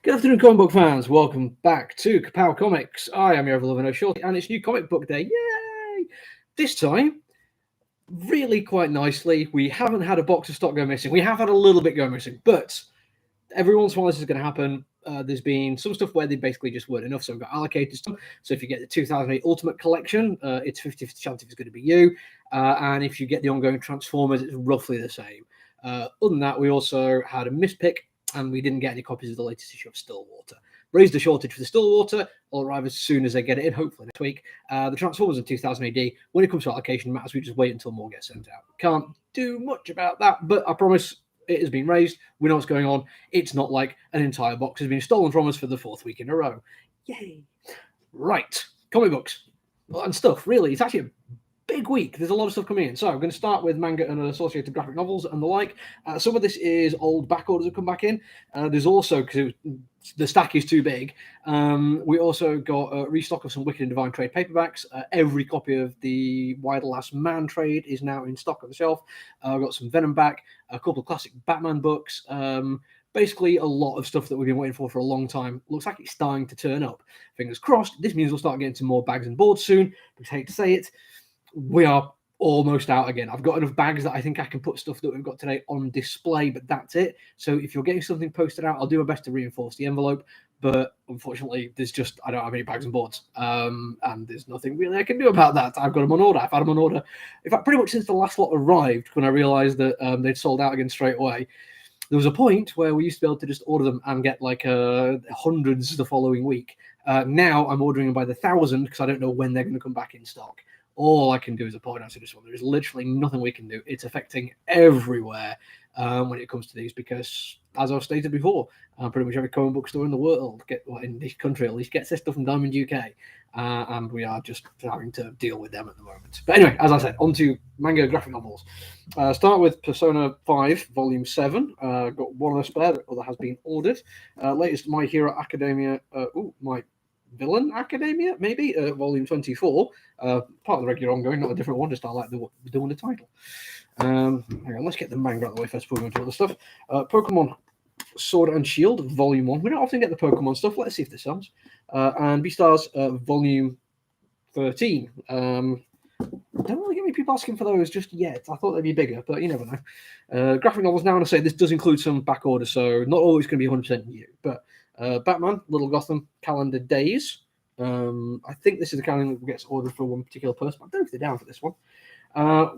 Good afternoon, comic book fans. Welcome back to Ka-Pow Comics. I am your ever-loving Shorty, and it's new comic book day. Yay! This time, really quite nicely, we haven't had a box of stock go missing. We have had a little bit go missing, but every once in a while this is going to happen. There's been some stuff where they basically just weren't enough, so we've got allocated stuff. So if you get the 2008 Ultimate Collection, it's 50-50 chance if it's going to be you. And if you get the ongoing Transformers, it's roughly the same. Other than that, we also had a mispick, and we didn't get any copies of the latest issue of Stillwater. Raised the shortage for the Stillwater. I'll arrive as soon as they get it in, hopefully next week. The Transformers in 2000 AD, when it comes to allocation matters, we just wait until more gets sent out. Can't do much about that, but I promise it has been raised. We know what's going on. It's not like an entire box has been stolen from us for the fourth week in a row. Yay. Right. Comic books and stuff, really. It's actually a big week. There's a lot of stuff coming in. So I'm going to start with manga and associated graphic novels and the like. Some of this is old back orders that come back in. There's also, because the stack is too big, we also got a restock of some Wicked and Divine trade paperbacks. Every copy of the Why the Last Man trade is now in stock on the shelf. I've got some Venom back, a couple of classic Batman books. Basically, a lot of stuff that we've been waiting for a long time. Looks like it's starting to turn up. Fingers crossed. This means we'll start getting some more bags and boards soon. I hate to say it. We are almost out again. I've got enough bags that I think I can put stuff that we've got today on display, but that's it. So if you're getting something posted out, I'll do my best to reinforce the envelope. But unfortunately, I don't have any bags and boards. And there's nothing really I can do about that. I've got them on order. I've had them on order. In fact, pretty much since the last lot arrived, when I realized that they'd sold out again straight away. There was a point where we used to be able to just order them and get like hundreds the following week. Now I'm ordering them by the thousand because I don't know when they're going to come back in stock. All I can do is a point out to this one. There is literally nothing we can do. It's affecting everywhere when it comes to these because, as I've stated before, pretty much every comic book store in the world, in this country at least, gets their stuff from Diamond UK. And we are just having to deal with them at the moment. But anyway, as I said, on to manga graphic novels. Start with Persona 5, Volume 7. Got one of the spare, the other has been ordered. Latest My Hero Academia, My Villain Academia, maybe, Volume 24. Part of the regular ongoing, not a different one, just I like doing the title. Hang on, let's get the manga out of the way first before we go into other stuff. Pokemon Sword and Shield, Volume 1. We don't often get the Pokemon stuff. Let's see if this sounds. And Beastars, Volume 13. Don't really get many people asking for those just yet. I thought they'd be bigger, but you never know. Graphic novels, now I want to say this does include some back order, so not always going to be 100% new. But Batman, Little Gotham, Calendar Days. I think this is the calendar that gets ordered for one particular person. I don't know if they're down for this one.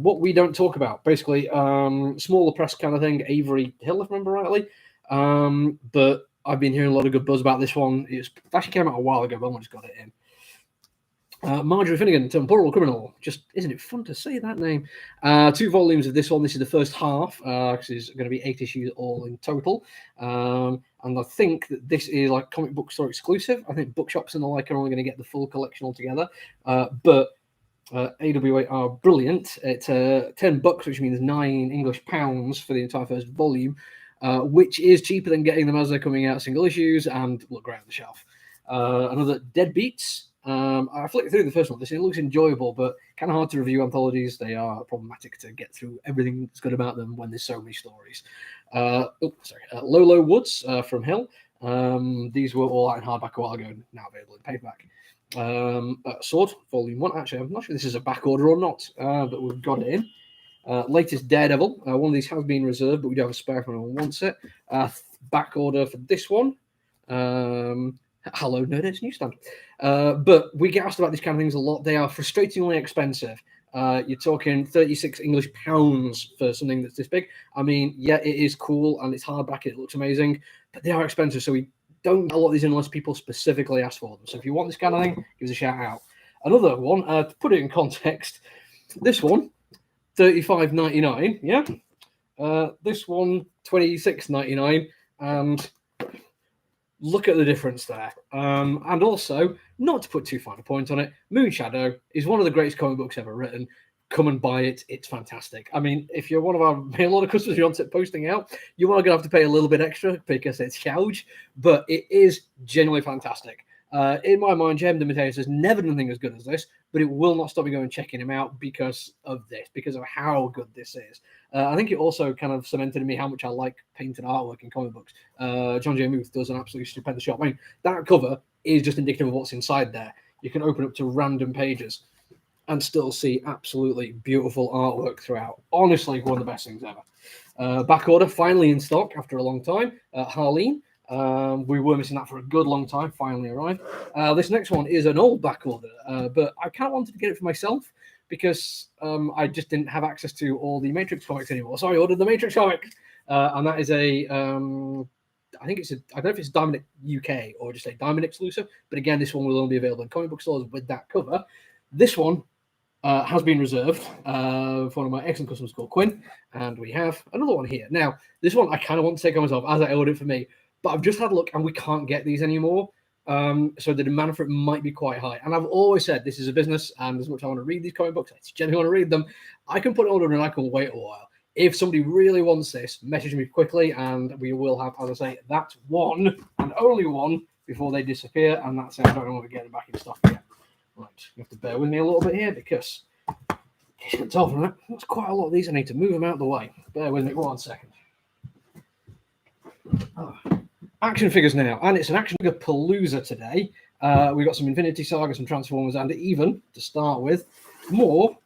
What we don't talk about, basically, smaller press kind of thing. Avery Hill, if I remember rightly. But I've been hearing a lot of good buzz about this one. It actually came out a while ago, but I just got it in. Marjorie Finnegan, Temporal Criminal. Just, isn't it fun to say that name? 2 volumes of this one. This is the first half, because it's going to be 8 issues all in total. And I think that this is like comic book store exclusive. I think bookshops and the like are only going to get the full collection altogether. But AWA are brilliant. It's $10, which means £9 for the entire first volume, which is cheaper than getting them as they're coming out single issues and look great on the shelf. Another Deadbeats. I flicked through the first one. It looks enjoyable, but kind of hard to review anthologies. They are problematic to get through everything that's good about them when there's so many stories. Lolo Woods from Hill. These were all out in hardback a while ago, now available in paperback. Sword, Volume 1. Actually, I'm not sure if this is a back order or not, but we've got it in. Latest Daredevil. One of these has been reserved, but we do have a spare if anyone wants it. Back order for this one. Hello, Nerdist Newsstand. But we get asked about these kind of things a lot. They are frustratingly expensive. You're talking 36 English pounds for something that's this big. I mean, yeah, it is cool and it's hardback. It looks amazing, but they are expensive. So we don't get a lot of these unless people specifically ask for them. So if you want this kind of thing, give us a shout out. Another one, to put it in context, this one, $35.99. Yeah. This one, $26.99. And look at the difference there. And also, not to put too fine a point on it, Moonshadow is one of the greatest comic books ever written. Come and buy it. It's fantastic. I mean, if you're one of our a lot of customers who aren't posting out, you are going to have to pay a little bit extra because it's huge, but it is genuinely fantastic. In my mind, James DeMatteis has never done anything as good as this, but it will not stop me going checking him out because of this, because of how good this is. I think it also kind of cemented in me how much I like painted artwork in comic books. John J. Muth does an absolutely stupendous job. I mean, that cover is just indicative of what's inside there. You can open up to random pages and still see absolutely beautiful artwork throughout. Honestly, one of the best things ever. Back order finally in stock after a long time. Harleen. We were missing that for a good long time. Finally arrived. This next one is an old back order, but I kind of wanted to get it for myself because I just didn't have access to all the Matrix comics anymore. So I ordered the Matrix comic, and that is a I think it's a, I don't know if it's Diamond UK or just a Diamond exclusive, but again, this one will only be available in comic book stores with that cover. This one has been reserved for one of my excellent customers called Quinn, and we have another one here. Now, this one I kind of want to take on myself as I ordered it for me, but I've just had a look and we can't get these anymore. So the demand for it might be quite high. And I've always said this is a business, and as much as I want to read these comic books, I genuinely want to read them. I can put it on and I can wait a while. If somebody really wants this, message me quickly, and we will have, as I say, that one and only one before they disappear. And that's it. I don't know when we're getting back in stock yet. Right, you have to bear with me a little bit here because you can tell from that that's quite a lot of these. I need to move them out of the way. Bear with me 1 second. Oh. Action figures now, and it's an action figure palooza today. We've got some Infinity Saga, some Transformers, and even, to start with, more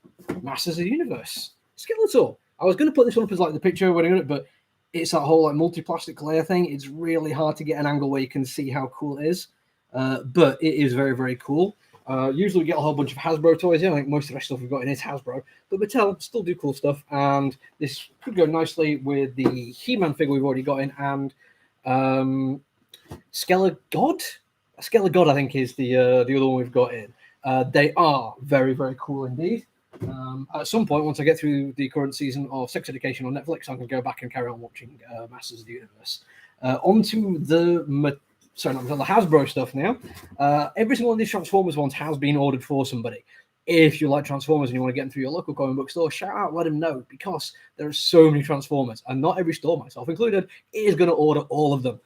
Masters of the Universe. Skeletor. I was going to put this one up as like the picture when I got it, but it's that whole like multi-plastic layer thing. It's really hard to get an angle where you can see how cool it is, but it is very, very cool. Usually we get a whole bunch of Hasbro toys here. I think most of the rest of stuff we've got in is Hasbro, but Mattel still do cool stuff, and this could go nicely with the He-Man figure we've already got in, and Skeller God, I think is the other one we've got in. They are very, very cool indeed. At some point, once I get through the current season of Sex Education on Netflix, I can go back and carry on watching Masters of the Universe. Onto the Hasbro stuff now. Every single one of these Transformers ones has been ordered for somebody. If you like Transformers and you want to get them through your local comic book store, shout out, let them know, because there are so many Transformers, and not every store, myself included, is going to order all of them.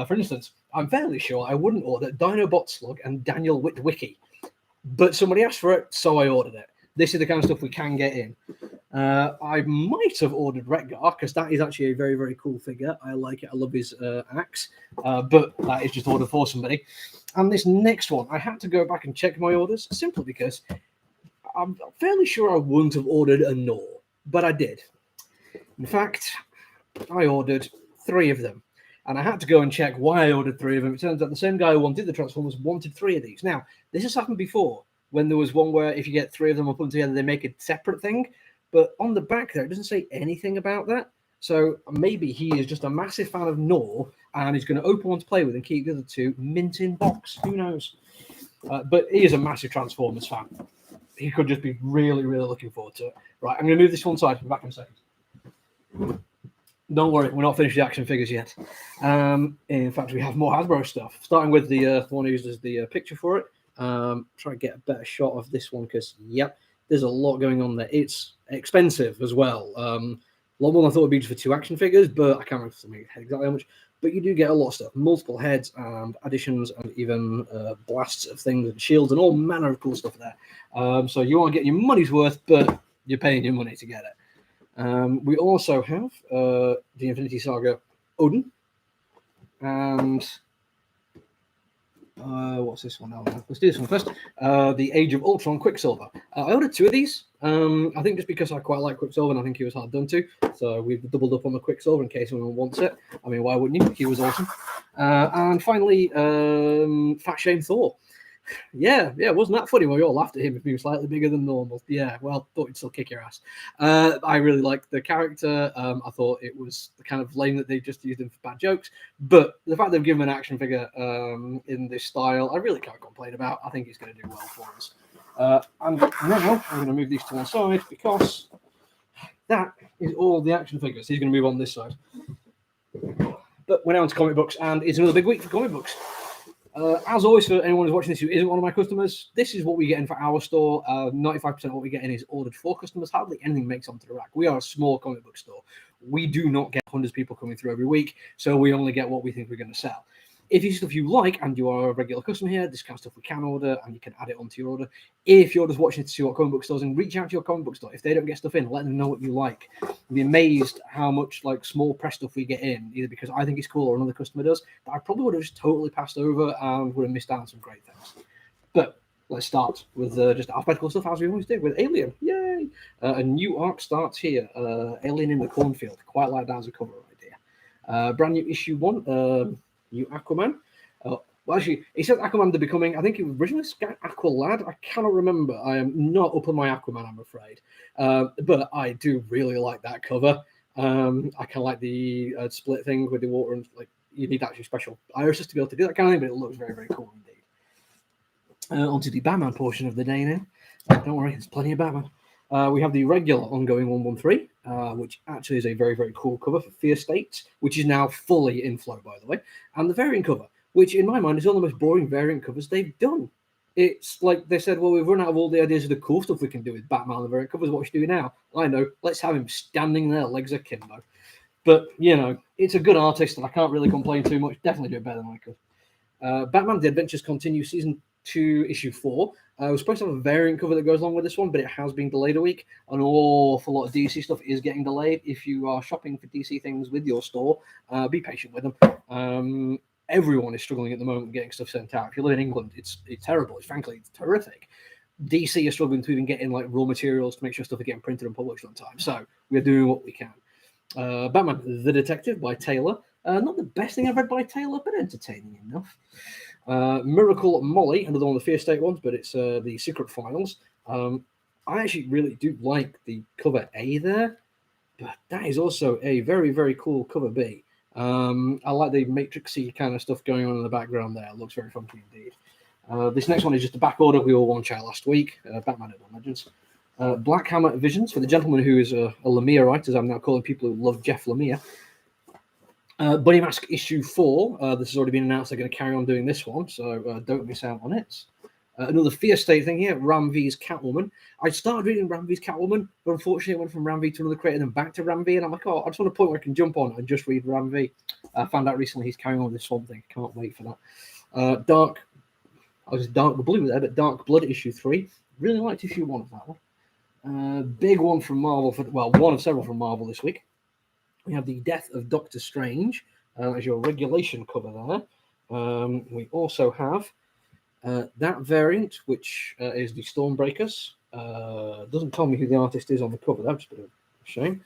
For instance, I'm fairly sure I wouldn't order Dinobot Slug and Daniel Witwicky, but somebody asked for it, so I ordered it. This is the kind of stuff we can get in. I might have ordered Retgar, because that is actually a very, very cool figure. I like it. I love his axe, but that is just ordered for somebody. And this next one, I had to go back and check my orders, simply because I'm fairly sure I wouldn't have ordered a Nor, but I did. In fact, I ordered 3 of them. And I had to go and check why I ordered 3 of them. It turns out the same guy who wanted the Transformers wanted 3 of these. Now, this has happened before, when there was one where if you get 3 of them and put them together, they make a separate thing. But on the back there, it doesn't say anything about that. So maybe he is just a massive fan of Nor, and he's going to open one to play with and keep the other 2 mint in box. Who knows? But he is a massive Transformers fan. He could just be really, really looking forward to it. Right, I'm going to move this one side. I'll be back in a second. Don't worry, we're not finished the action figures yet. In fact, we have more Hasbro stuff. Starting with the one who uses the picture for it. Try to get a better shot of this one because, yep, there's a lot going on there. It's expensive as well. A lot more than I thought would be just for 2 action figures, but I can't remember exactly how much. But you do get a lot of stuff, multiple heads and additions, and even blasts of things and shields and all manner of cool stuff there. So you want to get your money's worth, but you're paying your money to get it. We also have the Infinity Saga Odin, and what's this one now? Let's do this one first. The Age of Ultron Quicksilver. I ordered 2 of these. I think just because I quite like Quicksilver and I think he was hard done to. So we've doubled up on the Quicksilver in case anyone wants it. I mean, why wouldn't you? He was awesome. And finally, Fat Shame Thor. Yeah, wasn't that funny when we all laughed at him if he was slightly bigger than normal? Yeah, well, thought he'd still kick your ass. I really liked the character. I thought it was kind of lame that they just used him for bad jokes, but the fact they've given him an action figure in this style, I really can't complain about. I think he's going to do well for us. And now I'm going to move these to one side because that is all the action figures. He's going to move on this side. But we're now on to comic books, and it's another big week for comic books. As always, for anyone who's watching this who isn't one of my customers, this is what we get in for our store. 95% of what we get in is ordered for customers. Hardly anything makes onto the rack. We are a small comic book store. We do not get hundreds of people coming through every week, so we only get what we think we're going to sell. if it's stuff you like and you are a regular customer here, this kind of stuff we can order and you can add it onto your order. If you're just watching to see what comic book stores, and reach out to your comic book store. If they don't get stuff in, let them know what you like. You'll be amazed how much like small press stuff we get in, either because I think it's cool or another customer does, that I probably would have just totally passed over and would have missed out on some great things. But let's start with just alphabetical stuff, as we always do, with Alien. Yay! A new arc starts here. Alien in the Cornfield. Quite like that as a cover idea. Brand new issue 1. New Aquaman. Well, actually, it says Aquaman the Becoming. I think it was originally Aqualad. I cannot remember. I am not up on my Aquaman, I'm afraid. But I do really like that cover. I kind of like the split thing with the water, and like you need actually special irises to be able to do that kind of thing, but it looks very, very cool indeed. Onto the Batman portion of the day now. Don't worry, there's plenty of Batman. We have the regular ongoing 113, which actually is a very, very cool cover for Fear State, which is now fully in flow, by the way. And the variant cover, which in my mind is one of the most boring variant covers they've done. It's like they said, well, we've run out of all the ideas of the cool stuff we can do with Batman and the variant covers. What should we do now? I know, let's have him standing there, legs akimbo. But, you know, it's a good artist, and I can't really complain too much. Definitely do it better than I could. Batman The Adventures Continue Season 2, Issue 4. We're supposed to have a variant cover that goes along with this one, but it has been delayed a week. An awful lot of DC stuff is getting delayed. If you are shopping for DC things with your store, be patient with them. Everyone is struggling at the moment getting stuff sent out. If you live in England, it's terrible. It's terrific. DC is struggling to even get in like raw materials to make sure stuff is getting printed and published on time. So we're doing what we can. Batman the Detective by Taylor. Not the best thing I've read by Taylor, but entertaining enough. Miracle Molly, another one of the Fear State ones, but it's the Secret Files. I actually really do like the cover A there, but that is also a very, very cool cover B. I like the Matrixy kind of stuff going on in the background there. It looks very funky indeed. This next one is just a back order. We all one shot last week. Batman Urban Legends. Black Hammer Visions for the gentleman who is a Lemire, as I'm now calling people who love Jeff Lemire. Bunny Mask issue 4. This has already been announced. They're going to carry on doing this one, so don't miss out on it. Another Fear State thing here, Ramvee's Catwoman. I started reading Ramvee's Catwoman, but unfortunately I went from Ramvee to another creator and then back to Ramvee, and I'm like, oh, I just want a point where I can jump on and just read Ramvee. I found out recently he's carrying on with this Swamp Thing. Can't wait for that. Dark Blue there, but Dark Blood issue 3. Really liked issue 1 of that one. Big one from Marvel, one of several from Marvel this week. We have the Death of Doctor Strange as your regulation cover there. We also have that variant, which is the Stormbreakers. Doesn't tell me who the artist is on the cover. That's a bit of a shame.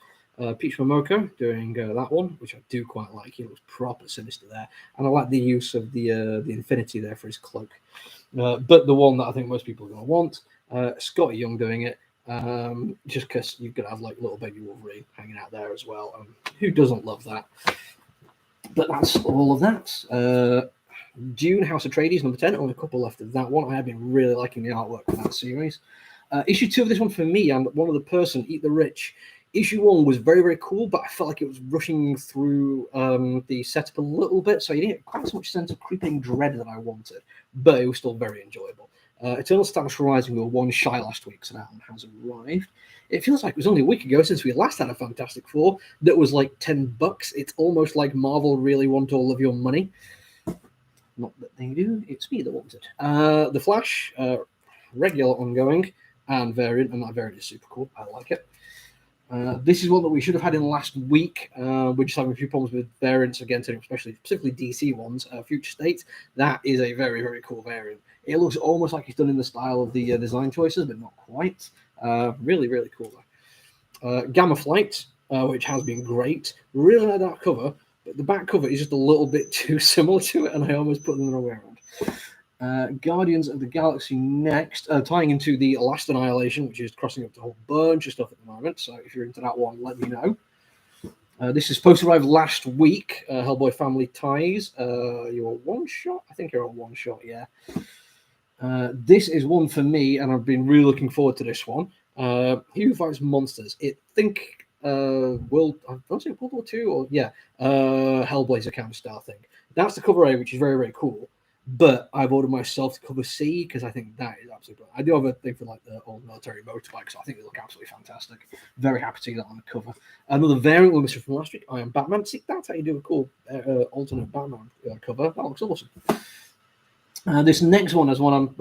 Peach Momoko doing that one, which I do quite like. He looks proper sinister there. And I like the use of the Infinity there for his cloak. But the one that I think most people are going to want, Scotty Young doing it. Just because you're going to have like little baby Wolverine hanging out there as well. Who doesn't love that? But that's all of that. Dune House of Atreides number 10. Only a couple left of that one. I have been really liking the artwork for that series. Issue 2 of this one for me and one other person, Eat the Rich. Issue 1 was very, very cool, but I felt like it was rushing through the setup a little bit, so you didn't get quite so much sense of creeping dread that I wanted, but it was still very enjoyable. Eternal Status Rising, we were one shy last week, so that one has arrived. It feels like it was only a week ago since we last had a Fantastic Four that was like $10. It's almost like Marvel really want all of your money. Not that they do, it's me that wants it. The Flash, regular ongoing and variant, and that variant is super cool. I like it. This is one that we should have had in last week. We're just having a few problems with variants again, specifically DC ones. Future State, that is a very, very cool variant. It looks almost like it's done in the style of the design choices, but not quite. Really, really cool though. Gamma Flight, which has been great. Really like that cover, but the back cover is just a little bit too similar to it, and I almost put them the wrong way around. Guardians of the Galaxy next, tying into the Last Annihilation, which is crossing up to a whole bunch of stuff at the moment. So if you're into that one, let me know. This is supposed to arrive last week. Hellboy Family Ties. You're one shot? I think you're on one shot, yeah. This is one for me, and I've been really looking forward to this one. He Who Fights Monsters. I don't say World War II or Hellblazer kind of style thing. That's the cover A, which is very, very cool. But I've ordered myself to cover C because I think that is absolutely brilliant. I do have a thing for like the old military motorbikes, so I think they look absolutely fantastic. Very happy to see that on the cover. Another variant we missed from last week, I Am Batman. See, that's how you do a cool alternate Batman cover. That looks awesome. This next one is one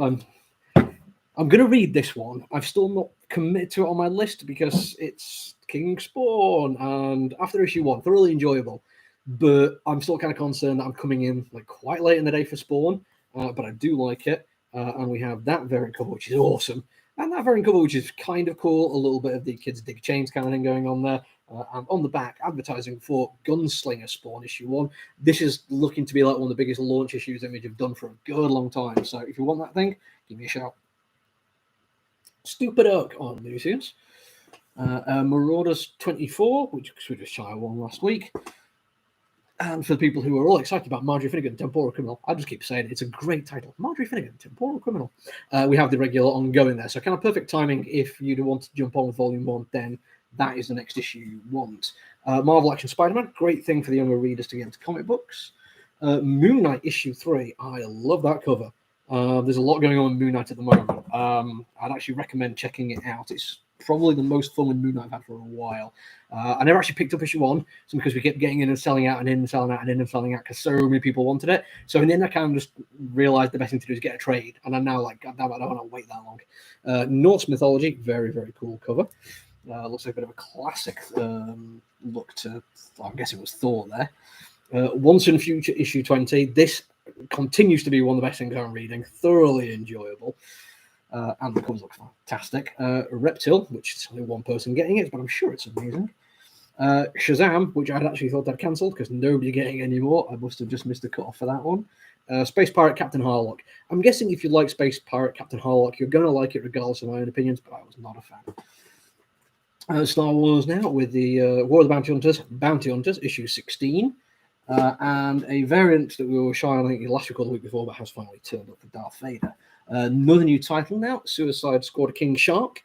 I'm going to read this one. I've still not committed to it on my list because it's King Spawn and after issue 1, thoroughly enjoyable. But I'm still kind of concerned that I'm coming in like quite late in the day for Spawn, but I do like it. And we have that variant cover, which is awesome. And that variant cover, which is kind of cool, a little bit of the kids dig chains kind of thing going on there. And on the back, advertising for Gunslinger Spawn issue 1. This is looking to be like one of the biggest launch issues Image have done for a good long time. So if you want that thing, give me a shout. Stupid Oak on Lucius. Marauders 24, which we just shy one last week. And for the people who are all excited about Marjorie Finnegan, Temporal Criminal, I just keep saying it's a great title. Marjorie Finnegan, Temporal Criminal. We have the regular ongoing there. So kind of perfect timing if you'd want to jump on with Volume 1, then that is the next issue you want. Marvel Action Spider-Man, great thing for the younger readers to get into comic books. Moonlight issue 3, I love that cover. There's a lot going on with Moonlight at the moment. I'd actually recommend checking it out. It's probably the most fun with Moonlight I've had for a while. I never actually picked up issue 1, so because we kept getting in and selling out and in and selling out and in and selling out because so many people wanted it. So in the end, I kind of just realized the best thing to do is get a trade. And I'm now like, God damn it, I don't want to wait that long. Norse Mythology, very, very cool cover. Looks like a bit of a classic look to, I'm guessing it was Thor there. Once in Future issue 20. This continues to be one of the best things I'm reading. Thoroughly enjoyable. And the covers look fantastic. Reptile, which is only one person getting it, but I'm sure it's amazing. Shazam, which I'd actually thought I'd cancelled because nobody getting it anymore. I must have just missed the cutoff for that one. Space Pirate Captain Harlock. I'm guessing if you like Space Pirate Captain Harlock, you're going to like it regardless of my own opinions, but I was not a fan. Star Wars now with the War of the Bounty Hunters, issue 16. And a variant that we were shy on, I think, last week or the week before, but has finally turned up for Darth Vader. Another new title now, Suicide Squad King Shark.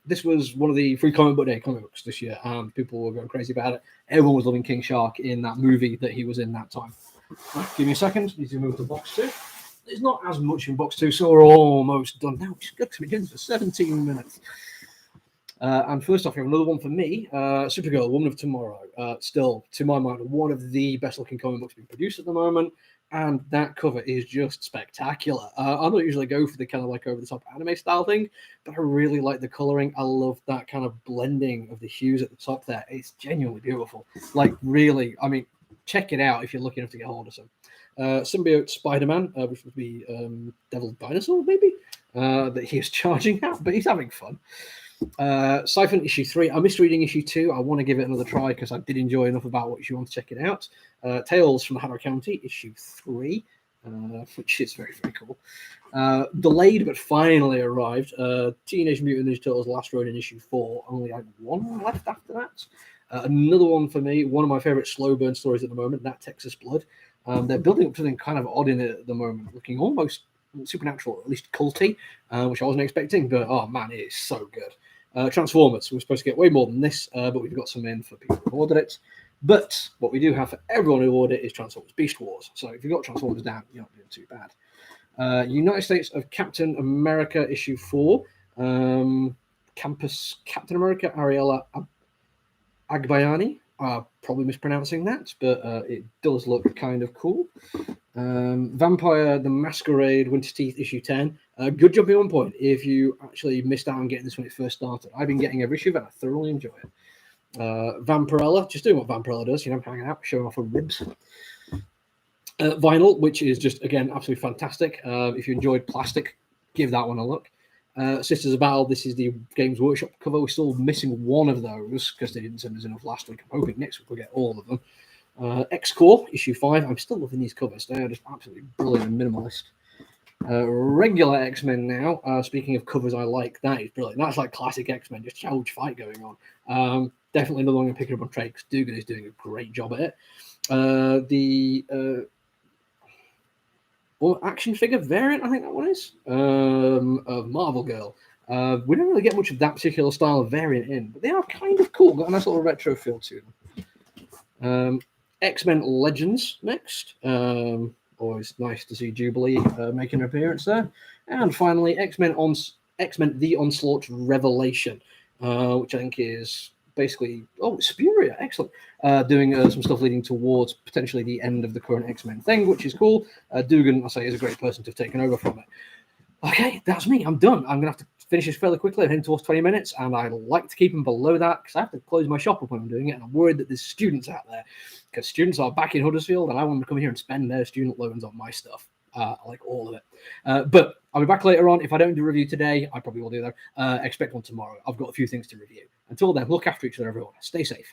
This was one of the free comic book day comic books this year, and people were going crazy about it. Everyone was loving King Shark in that movie that he was in that time. Right, give me a second. Need to move to box 2. There's not as much in box 2, so we're almost done now. We've got to be doing for 17 minutes. And first off, we have another one for me, Supergirl, Woman of Tomorrow. Still, to my mind, one of the best-looking comic books being produced at the moment, and that cover is just spectacular. I don't usually go for the kind of like over-the-top anime style thing, but I really like the coloring. I love that kind of blending of the hues at the top there. It's genuinely beautiful. Like, really, I mean, check it out if you're lucky enough to get hold of some. Symbiote Spider-Man, which would be Devil Dinosaur, maybe, that he is charging at, but he's having fun. Siphon issue 3. I missed reading issue 2. I want to give it another try because I did enjoy enough about what you want to check it out. Tales from Harrow County issue 3, which is very, very cool. Delayed but finally arrived. Teenage Mutant Ninja Turtles Last Road in issue 4. Only had one left after that. Another one for me, one of my favorite slow burn stories at the moment, that Texas Blood. They're building up something kind of odd in it at the moment, looking almost supernatural, at least culty, which I wasn't expecting, but oh man, it is so good. Transformers, we're supposed to get way more than this, but we've got some in for people who ordered it. But what we do have for everyone who ordered it is Transformers Beast Wars. So if you've got Transformers down, you're not doing too bad. United States of Captain America issue 4. Campus Captain America, Ariella Agbayani. Probably mispronouncing that, but it does look kind of cool. Vampire the Masquerade Winter Teeth issue 10. Good jumping on point if you actually missed out on getting this when it first started. I've been getting every issue and I thoroughly enjoy it. Vampirella, just doing what Vampirella does, hanging out, showing off her ribs. Vinyl, which is just, again, absolutely fantastic. If you enjoyed Plastic, give that one a look. Sisters of Battle, this is the Games Workshop cover. We're still missing one of those because they didn't send us enough last week. I'm hoping next week we'll get all of them. X-Corps, issue 5. I'm still loving these covers. They are just absolutely brilliant and minimalist. Regular X-Men now. Speaking of covers I like, that is brilliant. That's like classic X-Men, just huge fight going on. Definitely another one I'm picking up on trade because Dugan is doing a great job at it. The action figure variant, I think that one is, of Marvel Girl. We don't really get much of that particular style of variant in, but they are kind of cool. Got a nice little retro feel to them. X-Men Legends next, or always nice to see Jubilee making an appearance there. And finally, X-Men The Onslaught Revelation, which I think is basically Spurrier, excellent, doing some stuff leading towards potentially the end of the current X-Men thing, which is cool. Dugan, I say, is a great person to have taken over from it. Okay, that's me. I'm done. I'm gonna have to finish this fairly quickly. I'm heading towards 20 minutes, and I like to keep them below that because I have to close my shop up when I'm doing it, and I'm worried that there's students out there because students are back in Huddersfield, and I want them to come here and spend their student loans on my stuff. I like all of it. But I'll be back later on. If I don't do a review today, I probably will do that. Expect one tomorrow. I've got a few things to review. Until then, look after each other, everyone. Stay safe.